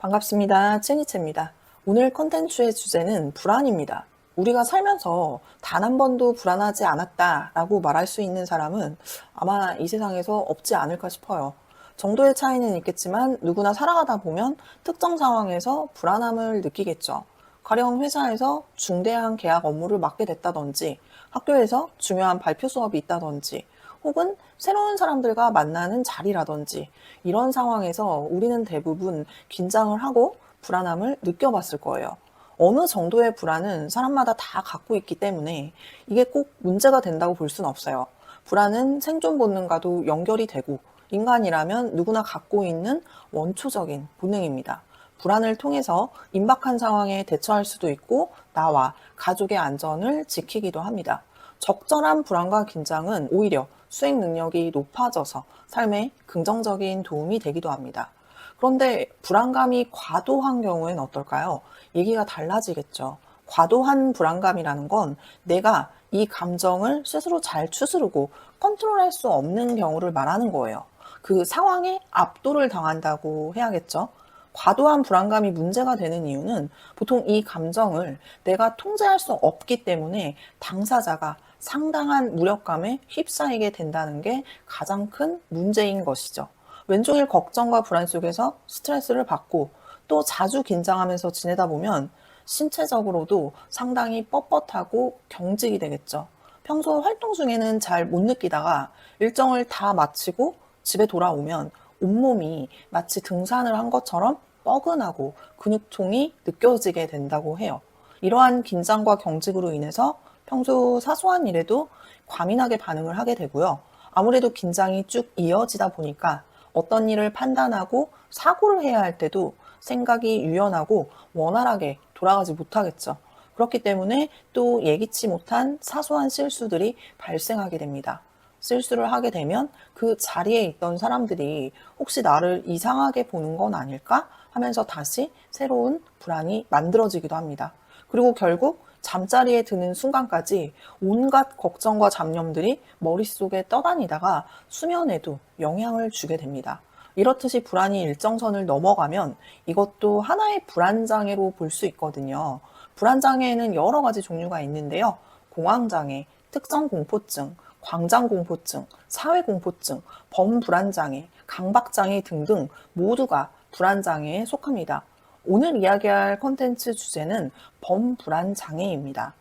반갑습니다. 찐이채입니다. 오늘 컨텐츠의 주제는 불안입니다. 우리가 살면서 단 한 번도 불안하지 않았다라고 말할 수 있는 사람은 아마 이 세상에서 없지 않을까 싶어요. 정도의 차이는 있겠지만 누구나 살아가다 보면 특정 상황에서 불안함을 느끼겠죠. 가령 회사에서 중대한 계약 업무를 맡게 됐다든지, 학교에서 중요한 발표 수업이 있다든지, 혹은 새로운 사람들과 만나는 자리라든지, 이런 상황에서 우리는 대부분 긴장을 하고 불안함을 느껴봤을 거예요. 어느 정도의 불안은 사람마다 다 갖고 있기 때문에 이게 꼭 문제가 된다고 볼 수는 없어요. 불안은 생존 본능과도 연결이 되고 인간이라면 누구나 갖고 있는 원초적인 본능입니다. 불안을 통해서 임박한 상황에 대처할 수도 있고 나와 가족의 안전을 지키기도 합니다. 적절한 불안과 긴장은 오히려 수행 능력이 높아져서 삶에 긍정적인 도움이 되기도 합니다. 그런데 불안감이 과도한 경우엔 어떨까요? 얘기가 달라지겠죠. 과도한 불안감이라는 건 내가 이 감정을 스스로 잘 추스르고 컨트롤할 수 없는 경우를 말하는 거예요. 그 상황에 압도를 당한다고 해야겠죠. 과도한 불안감이 문제가 되는 이유는 보통 이 감정을 내가 통제할 수 없기 때문에 당사자가 상당한 무력감에 휩싸이게 된다는 게 가장 큰 문제인 것이죠. 왼종일 걱정과 불안 속에서 스트레스를 받고 또 자주 긴장하면서 지내다 보면 신체적으로도 상당히 뻣뻣하고 경직이 되겠죠. 평소 활동 중에는 잘 못 느끼다가 일정을 다 마치고 집에 돌아오면 온몸이 마치 등산을 한 것처럼 뻐근하고 근육통이 느껴지게 된다고 해요. 이러한 긴장과 경직으로 인해서 평소 사소한 일에도 과민하게 반응을 하게 되고요. 아무래도 긴장이 쭉 이어지다 보니까 어떤 일을 판단하고 사고를 해야 할 때도 생각이 유연하고 원활하게 돌아가지 못하겠죠. 그렇기 때문에 또 예기치 못한 사소한 실수들이 발생하게 됩니다. 실수를 하게 되면 그 자리에 있던 사람들이 혹시 나를 이상하게 보는 건 아닐까 하면서 다시 새로운 불안이 만들어지기도 합니다. 그리고 결국 잠자리에 드는 순간까지 온갖 걱정과 잡념들이 머릿속에 떠다니다가 수면에도 영향을 주게 됩니다. 이렇듯이 불안이 일정선을 넘어가면 이것도 하나의 불안장애로 볼 수 있거든요. 불안장애에는 여러 가지 종류가 있는데요. 공황장애, 특정공포증, 광장공포증, 사회공포증, 범불안장애, 강박장애 등등 모두가 불안장애에 속합니다. 오늘 이야기할 콘텐츠 주제는 범불안장애입니다.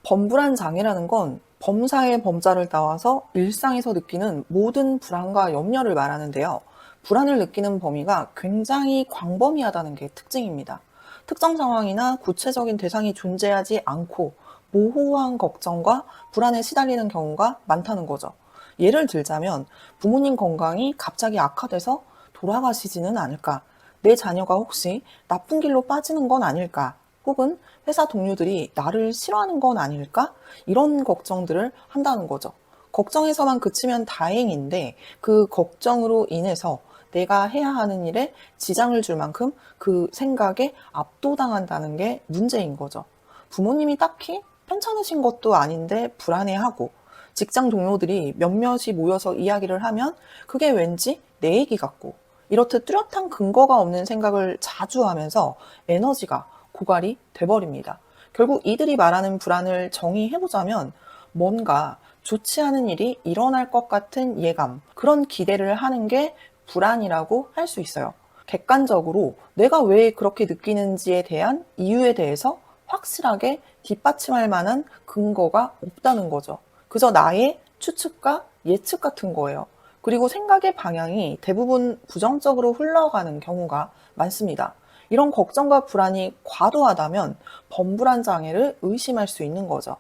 범불안장애라는 건 범사의 범자를 따와서 일상에서 느끼는 모든 불안과 염려를 말하는데요. 불안을 느끼는 범위가 굉장히 광범위하다는 게 특징입니다. 특정 상황이나 구체적인 대상이 존재하지 않고 모호한 걱정과 불안에 시달리는 경우가 많다는 거죠. 예를 들자면 부모님 건강이 갑자기 악화돼서 돌아가시지는 않을까? 내 자녀가 혹시 나쁜 길로 빠지는 건 아닐까? 혹은 회사 동료들이 나를 싫어하는 건 아닐까? 이런 걱정들을 한다는 거죠. 걱정에서만 그치면 다행인데 그 걱정으로 인해서 내가 해야 하는 일에 지장을 줄 만큼 그 생각에 압도당한다는 게 문제인 거죠. 부모님이 딱히 편찮으신 것도 아닌데 불안해하고 직장 동료들이 몇몇이 모여서 이야기를 하면 그게 왠지 내 얘기 같고 이렇듯 뚜렷한 근거가 없는 생각을 자주 하면서 에너지가 고갈이 돼버립니다. 결국 이들이 말하는 불안을 정의해보자면 뭔가 좋지 않은 일이 일어날 것 같은 예감, 그런 기대를 하는 게 불안이라고 할 수 있어요. 객관적으로 내가 왜 그렇게 느끼는지에 대한 이유에 대해서 확실하게 뒷받침할 만한 근거가 없다는 거죠. 그저 나의 추측과 예측 같은 거예요. 그리고 생각의 방향이 대부분 부정적으로 흘러가는 경우가 많습니다. 이런 걱정과 불안이 과도하다면 범불안 장애를 의심할 수 있는 거죠.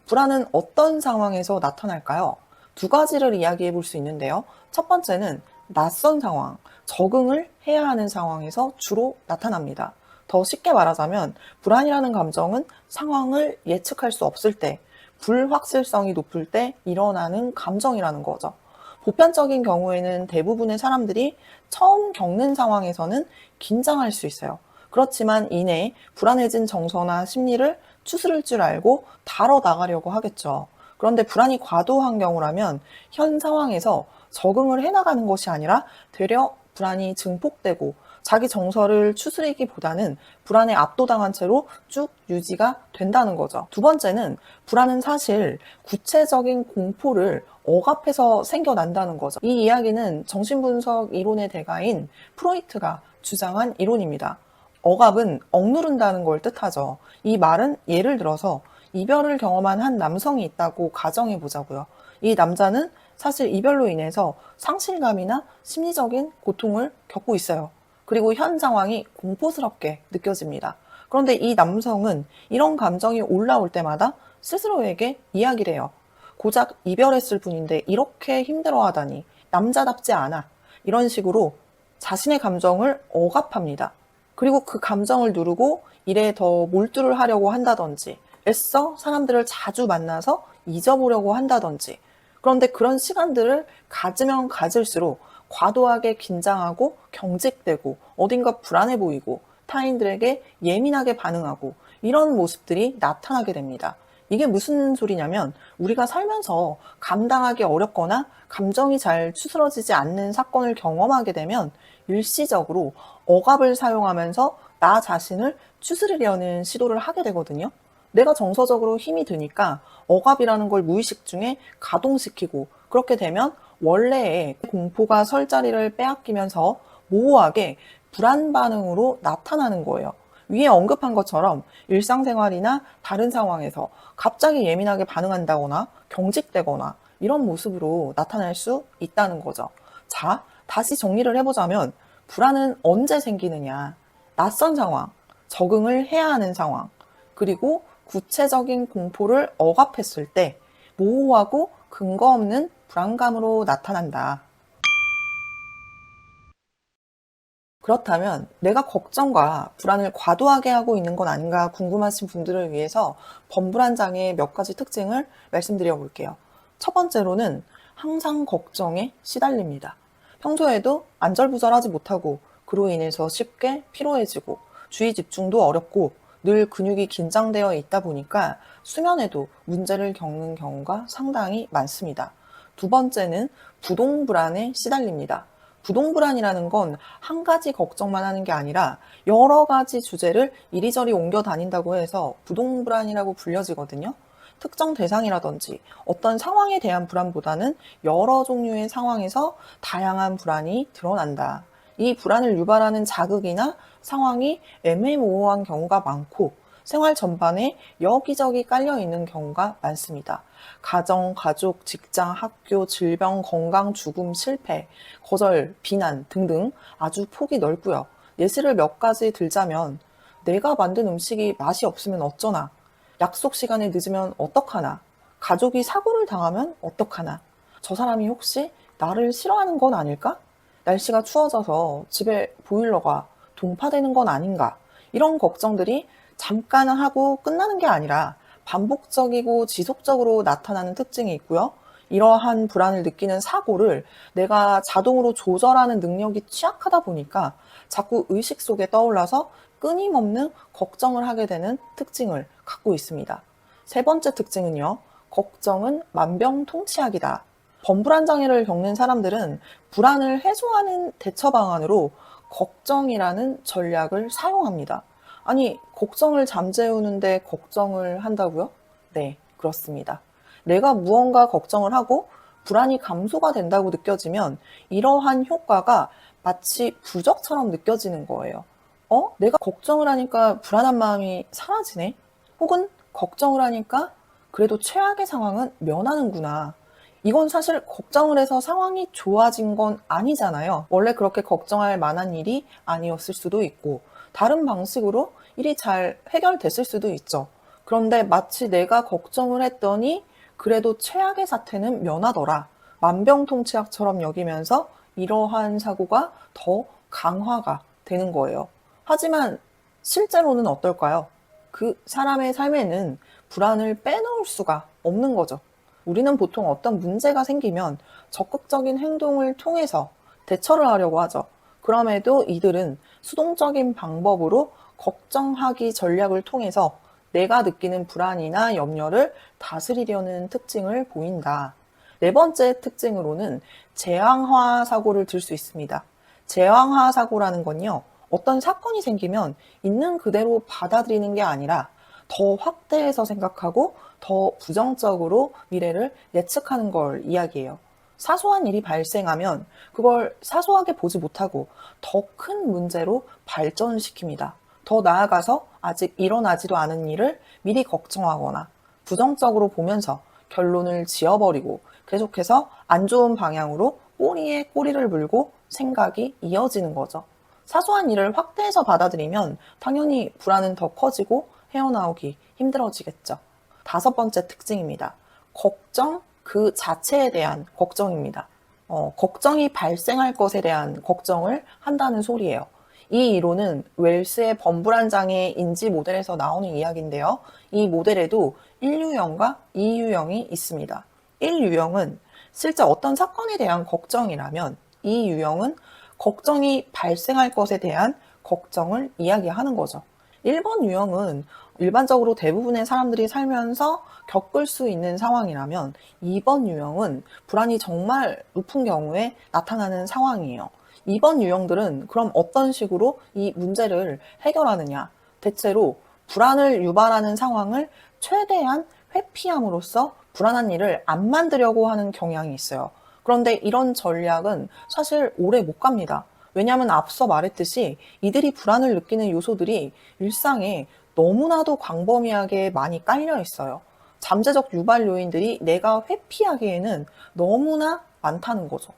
불안은 어떤 상황에서 나타날까요? 두 가지를 이야기해 볼 수 있는데요. 첫 번째는 낯선 상황, 적응을 해야 하는 상황에서 주로 나타납니다. 더 쉽게 말하자면 불안이라는 감정은 상황을 예측할 수 없을 때, 불확실성이 높을 때 일어나는 감정이라는 거죠. 보편적인 경우에는 대부분의 사람들이 처음 겪는 상황에서는 긴장할 수 있어요. 그렇지만 이내 불안해진 정서나 심리를 추스를 줄 알고 다뤄 나가려고 하겠죠. 그런데 불안이 과도한 경우라면 현 상황에서 적응을 해나가는 것이 아니라 되려 불안이 증폭되고 자기 정서를 추스리기보다는 불안에 압도당한 채로 쭉 유지가 된다는 거죠. 두 번째는 불안은 사실 구체적인 공포를 억압해서 생겨난다는 거죠. 이 이야기는 정신분석 이론의 대가인 프로이트가 주장한 이론입니다. 억압은 억누른다는 걸 뜻하죠. 이 말은 예를 들어서 이별을 경험한 한 남성이 있다고 가정해 보자고요. 이 남자는 사실 이별로 인해서 상실감이나 심리적인 고통을 겪고 있어요. 그리고 현 상황이 공포스럽게 느껴집니다. 그런데 이 남성은 이런 감정이 올라올 때마다 스스로에게 이야기를 해요. 고작 이별했을 뿐인데 이렇게 힘들어하다니 남자답지 않아. 이런 식으로 자신의 감정을 억압합니다. 그리고 그 감정을 누르고 일에 더 몰두를 하려고 한다든지 애써 사람들을 자주 만나서 잊어보려고 한다든지 그런데 그런 시간들을 가지면 가질수록 과도하게 긴장하고 경직되고 어딘가 불안해 보이고 타인들에게 예민하게 반응하고 이런 모습들이 나타나게 됩니다. 이게 무슨 소리냐면 우리가 살면서 감당하기 어렵거나 감정이 잘 추스러지지 않는 사건을 경험하게 되면 일시적으로 억압을 사용하면서 나 자신을 추스리려는 시도를 하게 되거든요. 내가 정서적으로 힘이 드니까 억압이라는 걸 무의식 중에 가동시키고 그렇게 되면 원래의 공포가 설 자리를 빼앗기면서 모호하게 불안 반응으로 나타나는 거예요. 위에 언급한 것처럼 일상생활이나 다른 상황에서 갑자기 예민하게 반응한다거나 경직되거나 이런 모습으로 나타날 수 있다는 거죠. 자, 다시 정리를 해보자면 불안은 언제 생기느냐? 낯선 상황, 적응을 해야 하는 상황, 그리고 구체적인 공포를 억압했을 때 모호하고 근거 없는 불안감으로 나타난다. 그렇다면 내가 걱정과 불안을 과도하게 하고 있는 건 아닌가 궁금하신 분들을 위해서 범불안 장애의 몇 가지 특징을 말씀드려 볼게요. 첫 번째로는 항상 걱정에 시달립니다. 평소에도 안절부절하지 못하고 그로 인해서 쉽게 피로해지고 주의 집중도 어렵고 늘 근육이 긴장되어 있다 보니까 수면에도 문제를 겪는 경우가 상당히 많습니다. 두 번째는 부동불안에 시달립니다. 부동불안이라는 건 한 가지 걱정만 하는 게 아니라 여러 가지 주제를 이리저리 옮겨 다닌다고 해서 부동불안이라고 불려지거든요. 특정 대상이라든지 어떤 상황에 대한 불안보다는 여러 종류의 상황에서 다양한 불안이 드러난다. 이 불안을 유발하는 자극이나 상황이 애매모호한 경우가 많고 생활 전반에 여기저기 깔려 있는 경우가 많습니다. 가정, 가족, 직장, 학교, 질병, 건강, 죽음, 실패, 거절, 비난 등등 아주 폭이 넓고요. 예시를 몇 가지 들자면 내가 만든 음식이 맛이 없으면 어쩌나, 약속 시간에 늦으면 어떡하나, 가족이 사고를 당하면 어떡하나, 저 사람이 혹시 나를 싫어하는 건 아닐까? 날씨가 추워져서 집에 보일러가 동파되는 건 아닌가? 이런 걱정들이 잠깐 하고 끝나는 게 아니라 반복적이고 지속적으로 나타나는 특징이 있고요. 이러한 불안을 느끼는 사고를 내가 자동으로 조절하는 능력이 취약하다 보니까 자꾸 의식 속에 떠올라서 끊임없는 걱정을 하게 되는 특징을 갖고 있습니다. 세 번째 특징은요. 걱정은 만병통치약이다. 범불안 장애를 겪는 사람들은 불안을 해소하는 대처 방안으로 걱정이라는 전략을 사용합니다. 아니, 걱정을 잠재우는데 걱정을 한다고요? 네, 그렇습니다. 내가 무언가 걱정을 하고 불안이 감소가 된다고 느껴지면 이러한 효과가 마치 부적처럼 느껴지는 거예요. 내가 걱정을 하니까 불안한 마음이 사라지네? 혹은 걱정을 하니까 그래도 최악의 상황은 면하는구나. 이건 사실 걱정을 해서 상황이 좋아진 건 아니잖아요. 원래 그렇게 걱정할 만한 일이 아니었을 수도 있고 다른 방식으로 일이 잘 해결됐을 수도 있죠. 그런데 마치 내가 걱정을 했더니 그래도 최악의 사태는 면하더라. 만병통치약처럼 여기면서 이러한 사고가 더 강화가 되는 거예요. 하지만 실제로는 어떨까요? 그 사람의 삶에는 불안을 빼놓을 수가 없는 거죠. 우리는 보통 어떤 문제가 생기면 적극적인 행동을 통해서 대처를 하려고 하죠. 그럼에도 이들은 수동적인 방법으로 걱정하기 전략을 통해서 내가 느끼는 불안이나 염려를 다스리려는 특징을 보인다. 네 번째 특징으로는 재앙화 사고를 들 수 있습니다. 재앙화 사고라는 건요, 어떤 사건이 생기면 있는 그대로 받아들이는 게 아니라 더 확대해서 생각하고 더 부정적으로 미래를 예측하는 걸 이야기해요. 사소한 일이 발생하면 그걸 사소하게 보지 못하고 더 큰 문제로 발전시킵니다. 더 나아가서 아직 일어나지도 않은 일을 미리 걱정하거나 부정적으로 보면서 결론을 지어버리고 계속해서 안 좋은 방향으로 꼬리에 꼬리를 물고 생각이 이어지는 거죠. 사소한 일을 확대해서 받아들이면 당연히 불안은 더 커지고 헤어나오기 힘들어지겠죠. 다섯 번째 특징입니다. 걱정 그 자체에 대한 걱정입니다. 걱정이 발생할 것에 대한 걱정을 한다는 소리예요. 이 이론은 웰스의 범불안 장애 인지 모델에서 나오는 이야기인데요. 이 모델에도 1유형과 2유형이 있습니다. 1유형은 실제 어떤 사건에 대한 걱정이라면 2유형은 걱정이 발생할 것에 대한 걱정을 이야기하는 거죠. 1번 유형은 일반적으로 대부분의 사람들이 살면서 겪을 수 있는 상황이라면 2번 유형은 불안이 정말 높은 경우에 나타나는 상황이에요. 2번 유형들은 그럼 어떤 식으로 이 문제를 해결하느냐? 대체로 불안을 유발하는 상황을 최대한 회피함으로써 불안한 일을 안 만들려고 하는 경향이 있어요. 그런데 이런 전략은 사실 오래 못 갑니다. 왜냐하면 앞서 말했듯이 이들이 불안을 느끼는 요소들이 일상에 너무나도 광범위하게 많이 깔려 있어요. 잠재적 유발 요인들이 내가 회피하기에는 너무나 많다는 거죠.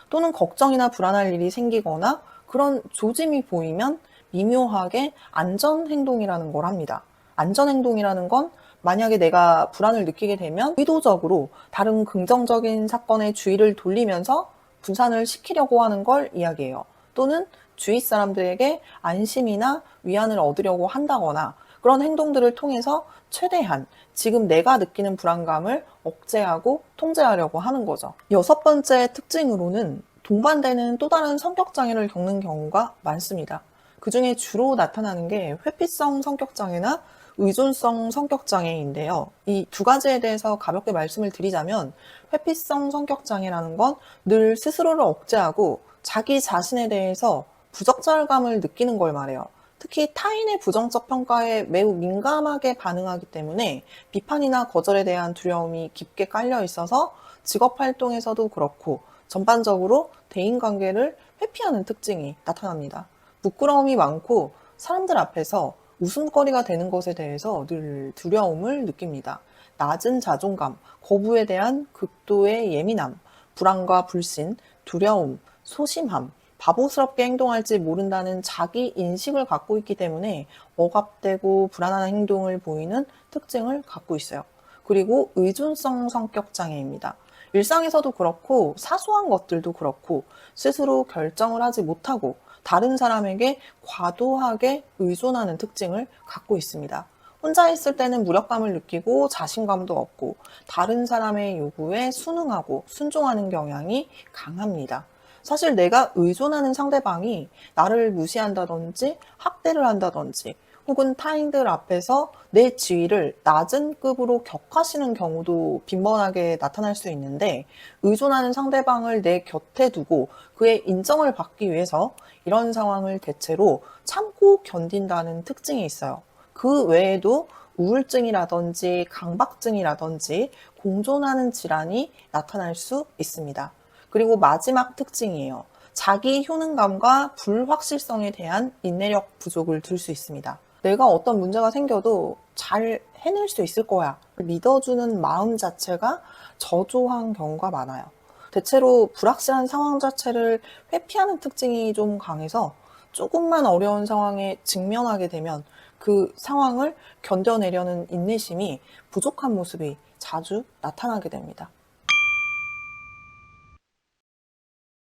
또는 걱정이나 불안할 일이 생기거나 그런 조짐이 보이면 미묘하게 안전행동이라는 걸 합니다. 안전행동이라는 건 만약에 내가 불안을 느끼게 되면 의도적으로 다른 긍정적인 사건에 주의를 돌리면서 분산을 시키려고 하는 걸 이야기해요. 또는 주위 사람들에게 안심이나 위안을 얻으려고 한다거나 그런 행동들을 통해서 최대한 지금 내가 느끼는 불안감을 억제하고 통제하려고 하는 거죠. 여섯 번째 특징으로는 동반되는 또 다른 성격장애를 겪는 경우가 많습니다. 그 중에 주로 나타나는 게 회피성 성격장애나 의존성 성격장애인데요. 이 두 가지에 대해서 가볍게 말씀을 드리자면 회피성 성격장애라는 건 늘 스스로를 억제하고 자기 자신에 대해서 부적절감을 느끼는 걸 말해요. 특히 타인의 부정적 평가에 매우 민감하게 반응하기 때문에 비판이나 거절에 대한 두려움이 깊게 깔려 있어서 직업 활동에서도 그렇고 전반적으로 대인관계를 회피하는 특징이 나타납니다. 부끄러움이 많고 사람들 앞에서 웃음거리가 되는 것에 대해서 늘 두려움을 느낍니다. 낮은 자존감, 거부에 대한 극도의 예민함, 불안과 불신, 두려움, 소심함, 바보스럽게 행동할지 모른다는 자기 인식을 갖고 있기 때문에 억압되고 불안한 행동을 보이는 특징을 갖고 있어요. 그리고 의존성 성격 장애입니다. 일상에서도 그렇고 사소한 것들도 그렇고 스스로 결정을 하지 못하고 다른 사람에게 과도하게 의존하는 특징을 갖고 있습니다. 혼자 있을 때는 무력감을 느끼고 자신감도 없고 다른 사람의 요구에 순응하고 순종하는 경향이 강합니다. 사실 내가 의존하는 상대방이 나를 무시한다든지 학대를 한다든지 혹은 타인들 앞에서 내 지위를 낮은 급으로 격하시는 경우도 빈번하게 나타날 수 있는데 의존하는 상대방을 내 곁에 두고 그의 인정을 받기 위해서 이런 상황을 대체로 참고 견딘다는 특징이 있어요. 그 외에도 우울증이라든지 강박증이라든지 공존하는 질환이 나타날 수 있습니다. 그리고 마지막 특징이에요. 자기 효능감과 불확실성에 대한 인내력 부족을 들 수 있습니다. 내가 어떤 문제가 생겨도 잘 해낼 수 있을 거야. 믿어주는 마음 자체가 저조한 경우가 많아요. 대체로 불확실한 상황 자체를 회피하는 특징이 좀 강해서 조금만 어려운 상황에 직면하게 되면 그 상황을 견뎌내려는 인내심이 부족한 모습이 자주 나타나게 됩니다.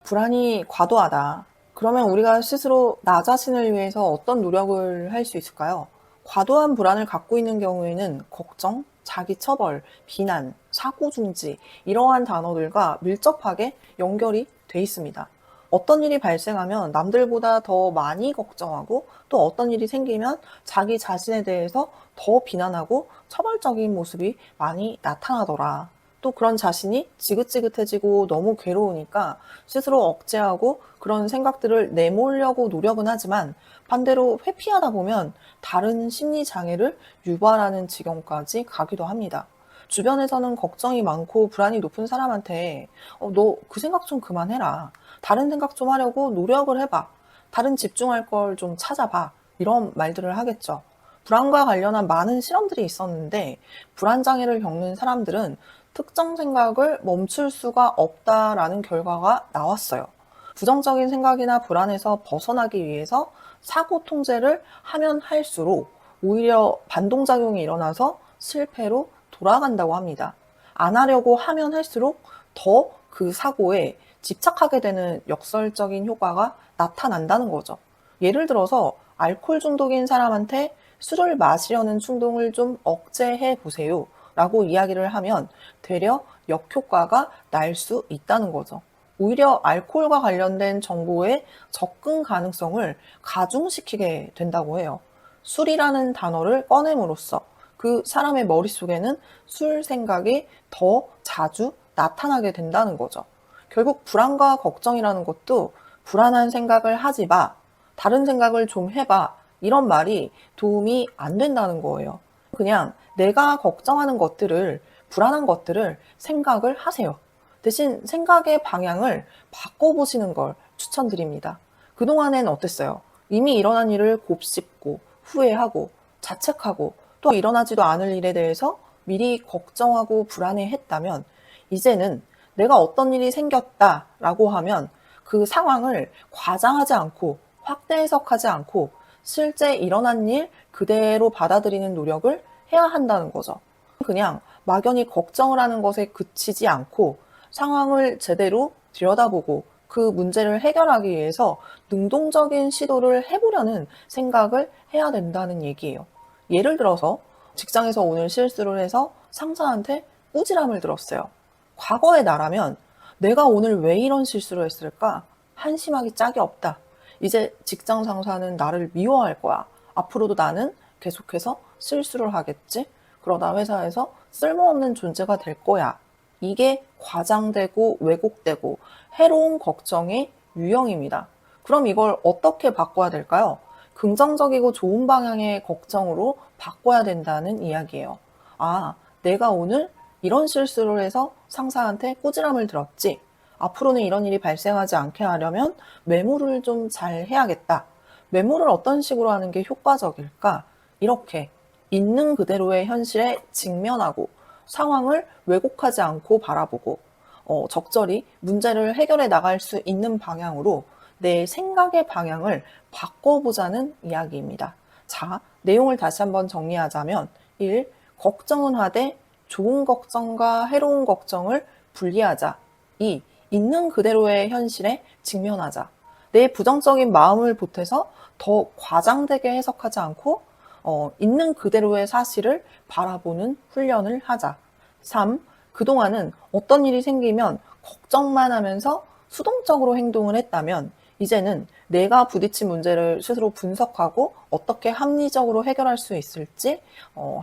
불안이 과도하다. 그러면 우리가 스스로 나 자신을 위해서 어떤 노력을 할 수 있을까요? 과도한 불안을 갖고 있는 경우에는 걱정, 자기 처벌, 비난, 사고 중지 이러한 단어들과 밀접하게 연결이 돼 있습니다. 어떤 일이 발생하면 남들보다 더 많이 걱정하고 또 어떤 일이 생기면 자기 자신에 대해서 더 비난하고 처벌적인 모습이 많이 나타나더라. 또 그런 자신이 지긋지긋해지고 너무 괴로우니까 스스로 억제하고 그런 생각들을 내몰려고 노력은 하지만 반대로 회피하다 보면 다른 심리 장애를 유발하는 지경까지 가기도 합니다. 주변에서는 걱정이 많고 불안이 높은 사람한테 너 그 생각 좀 그만해라. 다른 생각 좀 하려고 노력을 해봐. 다른 집중할 걸 좀 찾아봐. 이런 말들을 하겠죠. 불안과 관련한 많은 실험들이 있었는데 불안 장애를 겪는 사람들은 특정 생각을 멈출 수가 없다라는 결과가 나왔어요. 부정적인 생각이나 불안에서 벗어나기 위해서 사고 통제를 하면 할수록 오히려 반동작용이 일어나서 실패로 돌아간다고 합니다. 안 하려고 하면 할수록 더 그 사고에 집착하게 되는 역설적인 효과가 나타난다는 거죠. 예를 들어서 알코올 중독인 사람한테 술을 마시려는 충동을 좀 억제해 보세요 라고 이야기를 하면 되려 역효과가 날 수 있다는 거죠. 오히려 알코올과 관련된 정보의 접근 가능성을 가중시키게 된다고 해요. 술이라는 단어를 꺼냄으로써 그 사람의 머릿속에는 술 생각이 더 자주 나타나게 된다는 거죠. 결국 불안과 걱정이라는 것도 불안한 생각을 하지 마, 다른 생각을 좀 해봐, 이런 말이 도움이 안 된다는 거예요. 그냥 내가 걱정하는 것들을, 불안한 것들을 생각을 하세요. 대신 생각의 방향을 바꿔보시는 걸 추천드립니다. 그동안엔 어땠어요? 이미 일어난 일을 곱씹고 후회하고 자책하고 또 일어나지도 않을 일에 대해서 미리 걱정하고 불안해했다면 이제는 내가 어떤 일이 생겼다라고 하면 그 상황을 과장하지 않고 확대 해석하지 않고 실제 일어난 일 그대로 받아들이는 노력을 해야 한다는 거죠. 그냥 막연히 걱정을 하는 것에 그치지 않고 상황을 제대로 들여다보고 그 문제를 해결하기 위해서 능동적인 시도를 해보려는 생각을 해야 된다는 얘기예요. 예를 들어서 직장에서 오늘 실수를 해서 상사한테 꾸지람을 들었어요. 과거의 나라면 내가 오늘 왜 이런 실수를 했을까? 한심하기 짝이 없다. 이제 직장 상사는 나를 미워할 거야. 앞으로도 나는 계속해서 실수를 하겠지? 그러다 회사에서 쓸모없는 존재가 될 거야. 이게 과장되고 왜곡되고 해로운 걱정의 유형입니다. 그럼 이걸 어떻게 바꿔야 될까요? 긍정적이고 좋은 방향의 걱정으로 바꿔야 된다는 이야기예요. 아, 내가 오늘 이런 실수를 해서 상사한테 꾸지람을 들었지. 앞으로는 이런 일이 발생하지 않게 하려면 메모를 좀 잘 해야겠다. 메모를 어떤 식으로 하는 게 효과적일까? 이렇게 있는 그대로의 현실에 직면하고 상황을 왜곡하지 않고 바라보고 적절히 문제를 해결해 나갈 수 있는 방향으로 내 생각의 방향을 바꿔보자는 이야기입니다. 자, 내용을 다시 한번 정리하자면 1. 걱정은 하되 좋은 걱정과 해로운 걱정을 분리하자. 2. 있는 그대로의 현실에 직면하자. 내 부정적인 마음을 보태서 더 과장되게 해석하지 않고 있는 그대로의 사실을 바라보는 훈련을 하자. 3. 그동안은 어떤 일이 생기면 걱정만 하면서 수동적으로 행동을 했다면 이제는 내가 부딪힌 문제를 스스로 분석하고 어떻게 합리적으로 해결할 수 있을지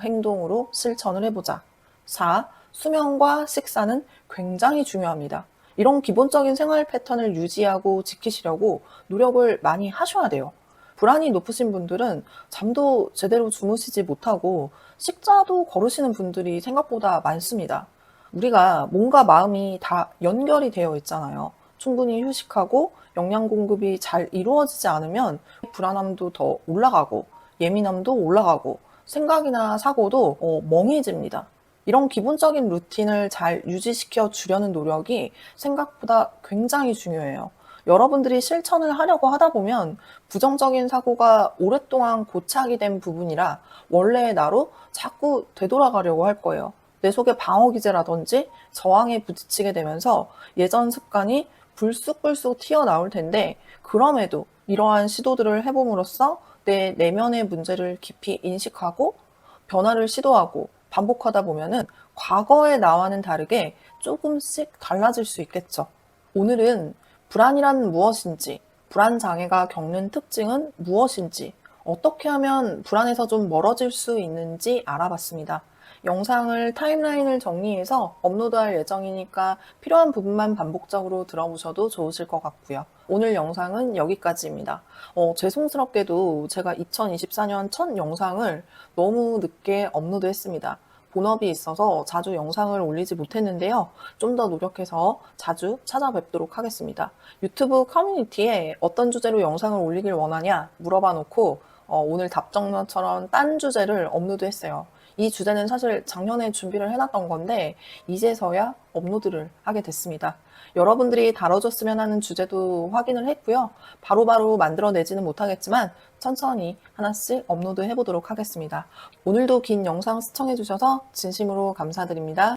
행동으로 실천을 해보자. 4. 수면과 식사는 굉장히 중요합니다. 이런 기본적인 생활 패턴을 유지하고 지키시려고 노력을 많이 하셔야 돼요. 불안이 높으신 분들은 잠도 제대로 주무시지 못하고 식사도 거르시는 분들이 생각보다 많습니다. 우리가 몸과 마음이 다 연결이 되어 있잖아요. 충분히 휴식하고 영양 공급이 잘 이루어지지 않으면 불안함도 더 올라가고 예민함도 올라가고 생각이나 사고도 멍해집니다. 이런 기본적인 루틴을 잘 유지시켜 주려는 노력이 생각보다 굉장히 중요해요. 여러분들이 실천을 하려고 하다 보면 부정적인 사고가 오랫동안 고착이 된 부분이라 원래의 나로 자꾸 되돌아가려고 할 거예요. 내 속에 방어 기제라든지 저항에 부딪히게 되면서 예전 습관이 불쑥불쑥 튀어나올 텐데 그럼에도 이러한 시도들을 해봄으로써 내 내면의 문제를 깊이 인식하고 변화를 시도하고 반복하다 보면은 과거의 나와는 다르게 조금씩 달라질 수 있겠죠. 오늘은 불안이란 무엇인지, 불안 장애가 겪는 특징은 무엇인지, 어떻게 하면 불안에서 좀 멀어질 수 있는지 알아봤습니다. 영상을 타임라인을 정리해서 업로드할 예정이니까 필요한 부분만 반복적으로 들어보셔도 좋으실 것 같고요. 오늘 영상은 여기까지입니다. 죄송스럽게도 제가 2024년 첫 영상을 너무 늦게 업로드했습니다. 본업이 있어서 자주 영상을 올리지 못했는데요. 좀 더 노력해서 자주 찾아뵙도록 하겠습니다. 유튜브 커뮤니티에 어떤 주제로 영상을 올리길 원하냐 물어봐 놓고 오늘 답정너처럼 딴 주제를 업로드했어요. 이 주제는 사실 작년에 준비를 해놨던 건데 이제서야 업로드를 하게 됐습니다. 여러분들이 다뤄줬으면 하는 주제도 확인을 했고요. 바로바로 만들어내지는 못하겠지만 천천히 하나씩 업로드 해보도록 하겠습니다. 오늘도 긴 영상 시청해주셔서 진심으로 감사드립니다.